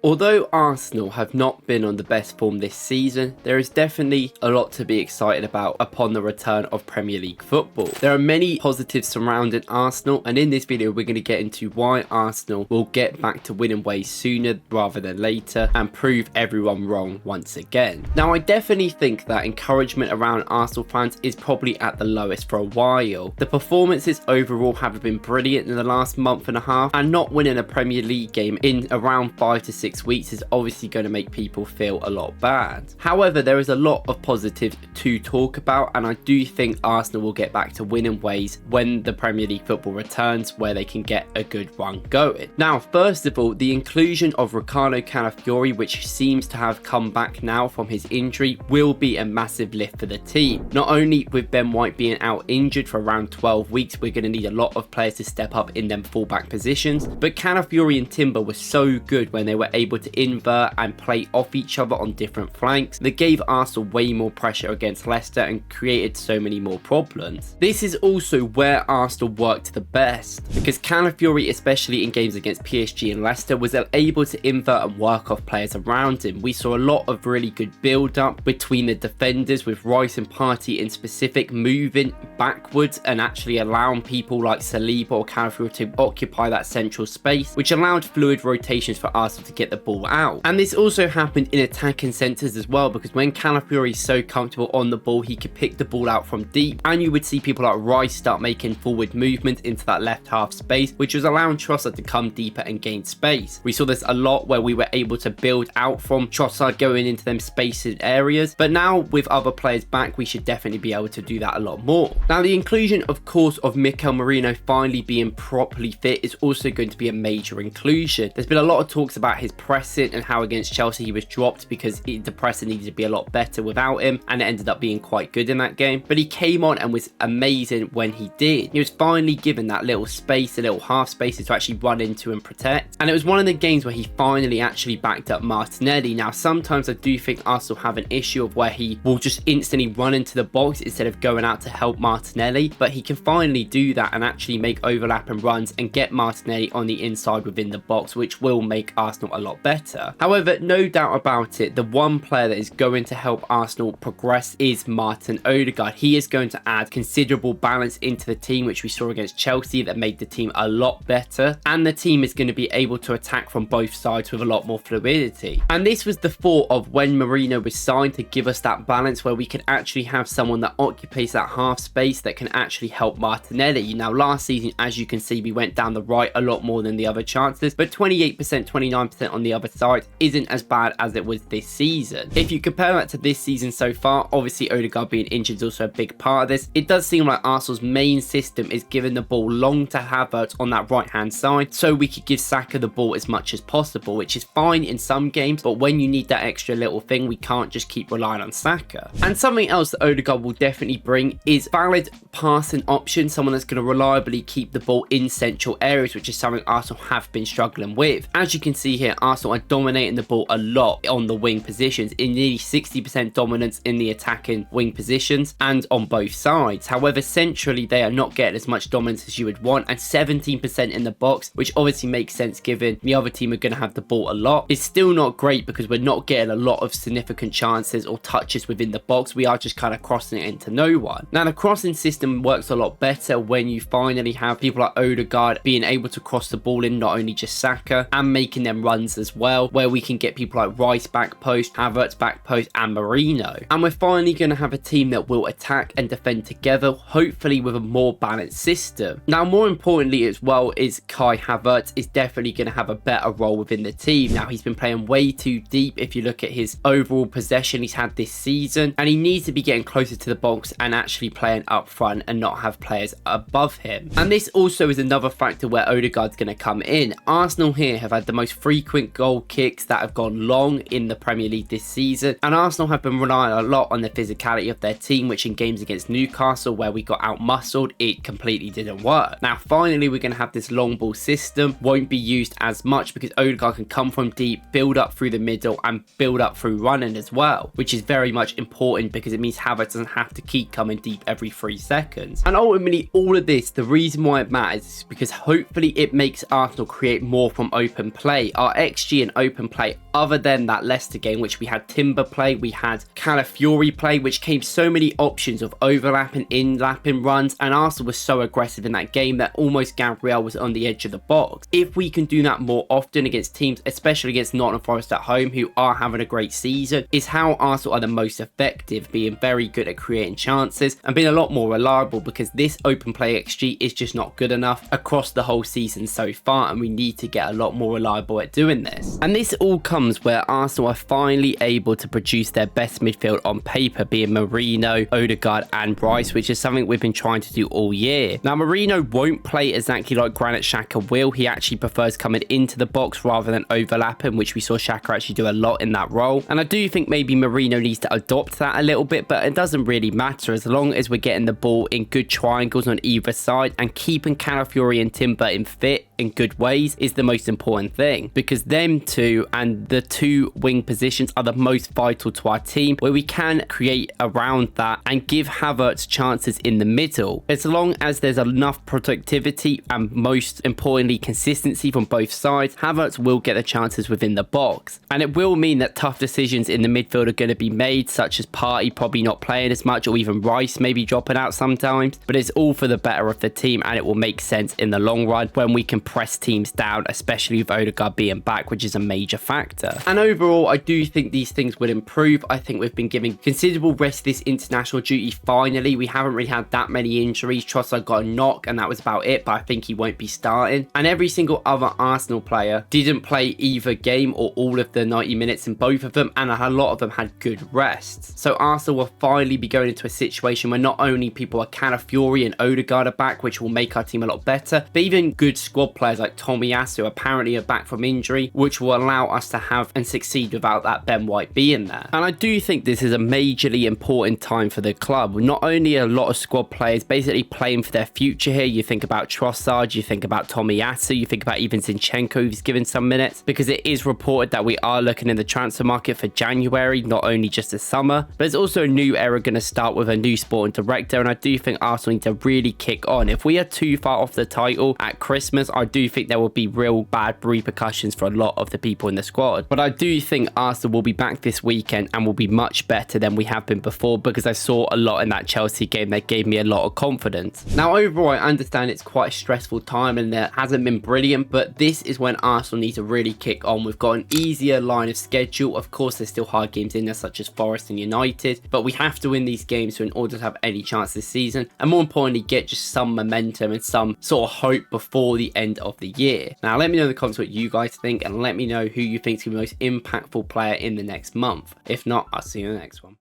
Although Arsenal have not been on the best form this season, there is definitely a lot to be excited about upon the return of Premier League football. There are many positives surrounding Arsenal, and in this video we're going to get into why Arsenal will get back to winning ways sooner rather than later and prove everyone wrong once again. Now, I definitely think that encouragement around Arsenal fans is probably at the lowest for a while. The performances overall have been brilliant in the last month and a half, and not winning a Premier League game in around 5 to 6 weeks is obviously going to make people feel a lot bad. However, there is a lot of positives to talk about, and I do think Arsenal will get back to winning ways when the Premier League football returns, where they can get a good run going. Now, first of all, the inclusion of Ricardo Calafiori, which seems to have come back now from his injury, will be a massive lift for the team. Not only with Ben White being out injured for around 12 weeks, we're going to need a lot of players to step up in them fullback positions, but Calafiori and Timber were so good when they were able to invert and play off each other on different flanks. They gave Arsenal way more pressure against Leicester and created so many more problems. This is also where Arsenal worked the best, because Calafiori, especially in games against PSG and Leicester, was able to invert and work off players around him. We saw a lot of really good build-up between the defenders, with Rice and Partey in specific moving backwards and actually allowing people like Saliba or Calafiori to occupy that central space, which allowed fluid rotations for Arsenal to get the ball out. And this also happened in attacking centres as well, because when Calafiori is so comfortable on the ball, he could pick the ball out from deep, and you would see people like Rice start making forward movement into that left half space, which was allowing Trossard to come deeper and gain space. We saw this a lot where we were able to build out from Trossard going into them spaced areas, but now with other players back, we should definitely be able to do that a lot more. Now, the inclusion, of course, of Merino finally being properly fit is also going to be a major inclusion. There's been a lot of talks about his pressing and how against Chelsea he was dropped because the pressing needed to be a lot better without him, and it ended up being quite good in that game. But he came on and was amazing when he did. He was finally given that little space, a little half spaces to actually run into and protect, and it was one of the games where he finally actually backed up Martinelli. Now, sometimes I do think Arsenal have an issue of where he will just instantly run into the box instead of going out to help Martinelli, but he can finally do that and actually make overlapping runs and get Martinelli on the inside within the box, which will make Arsenal a lot better. However, no doubt about it, the one player that is going to help Arsenal progress is Martin Odegaard. He is going to add considerable balance into the team, which we saw against Chelsea, that made the team a lot better, and the team is going to be able to attack from both sides with a lot more fluidity. And this was the thought of when Merino was signed, to give us that balance where we can actually have someone that occupies that half space that can actually help Martinelli. Now, last season, as you can see, we went down the right a lot more than the other chances, but 28%, 29% on the other side isn't as bad as it was this season. If you compare that to this season so far, obviously Odegaard being injured is also a big part of this. It does seem like Arsenal's main system is giving the ball long to Havertz on that right hand side, so we could give Saka the ball as much as possible, which is fine in some games, but when you need that extra little thing, we can't just keep relying on Saka. And something else that Odegaard will definitely bring is valid passing option, someone that's going to reliably keep the ball in central areas, which is something Arsenal have been struggling with. As you can see here, Arsenal are dominating the ball a lot on the wing positions, in nearly 60% dominance in the attacking wing positions and on both sides. However, centrally they are not getting as much dominance as you would want, and 17% in the box, which obviously makes sense given the other team are going to have the ball a lot. It's still not great because we're not getting a lot of significant chances or touches within the box. We are just kind of crossing it into no one. Now, the crossing system works a lot better when you finally have people like Odegaard being able to cross the ball in, not only just Saka, and making them runs as well, where we can get people like Rice back post, Havertz back post, and Merino. And we're finally going to have a team that will attack and defend together, hopefully with a more balanced system. Now, more importantly as well, is Kai Havertz is definitely going to have a better role within the team. Now, he's been playing way too deep if you look at his overall possession he's had this season, and he needs to be getting closer to the box and actually playing up front and not have players above him. And this also is another factor where Odegaard's going to come in. Arsenal here have had the most frequent goal kicks that have gone long in the Premier League this season, and Arsenal have been relying a lot on the physicality of their team, which in games against Newcastle, where we got out-muscled, it completely didn't work. Now, finally, we're going to have this long ball system, won't be used as much because Odegaard can come from deep, build up through the middle, and build up through running as well, which is very much important because it means Havertz doesn't have to keep coming deep every 3 seconds. And ultimately, all of this, the reason why it matters is because hopefully it makes Arsenal create more from open play. Our XG in open play other than that Leicester game, which we had Timber play, we had Calafiori play, which came so many options of overlapping, in-lapping runs, and Arsenal was so aggressive in that game that almost Gabriel was on the edge of the box. If we can do that more often against teams, especially against Nottingham Forest at home, who are having a great season, is how Arsenal are the most effective, being very good at creating chances and being a lot more reliable, because this open play XG is just not good enough across the whole season so far, and we need to get a lot more reliable at doing this. And this all comes where Arsenal are finally able to produce their best midfield on paper, being Merino, Odegaard and Rice, which is something we've been trying to do all year. Now, Merino won't play exactly like Granit Xhaka will. He actually prefers coming into the box rather than overlapping, which we saw Xhaka actually do a lot in that role. And I do think maybe Merino needs to adopt that a little bit, but it doesn't really matter as long as we're getting the ball in good triangles on either side, and keeping Calafiori and Timber in fit in good ways is the most important thing, because them two and the two wing positions are the most vital to our team, where we can create around that and give Havertz chances in the middle. As long as there's enough productivity and most importantly consistency from both sides, Havertz will get the chances within the box, and it will mean that tough decisions in the midfield are going to be made, such as Partey probably not playing as much, or even Rice maybe dropping out sometimes, but it's all for the better of the team, and it will make sense in the long run when we can press teams down, especially with Odegaard being back, which is a major factor. And overall, I do think these things will improve. I think we've been giving considerable rest this international duty. Finally, we haven't really had that many injuries. Trossard got a knock and that was about it, but I think he won't be starting. And every single other Arsenal player didn't play either game or all of the 90 minutes in both of them, and a lot of them had good rests. So Arsenal will finally be going into a situation where not only people like Calafiori and Odegaard are back, which will make our team a lot better, but even good squad players like Tomiyasu apparently are back from injury, which will allow us to have and succeed without that Ben White being there. And I do think this is a majorly important time for the club. Not only a lot of squad players basically playing for their future here. You think about Trossard, you think about Tomiyasu, you think about even Zinchenko, who's given some minutes, because it is reported that we are looking in the transfer market for January, not only just the summer, but there's also a new era going to start with a new sporting director, and I do think Arsenal need to really kick on. If we are too far off the title at Christmas, I do think there will be real bad repercussions for a lot of the people in the squad. But I do think Arsenal will be back this weekend and will be much better than we have been before, because I saw a lot in that Chelsea game that gave me a lot of confidence. Now, overall, I understand it's quite a stressful time and it hasn't been brilliant, but this is when Arsenal need to really kick on. We've got an easier line of schedule. Of course, there's still hard games in there, such as Forest and United, but we have to win these games in order to have any chance this season, and more importantly, get just some momentum and some sort of hope before the end of the year. Now, let me know in the comments what you guys think, and let me know who you think is the most impactful player in the next month. If not, I'll see you in the next one.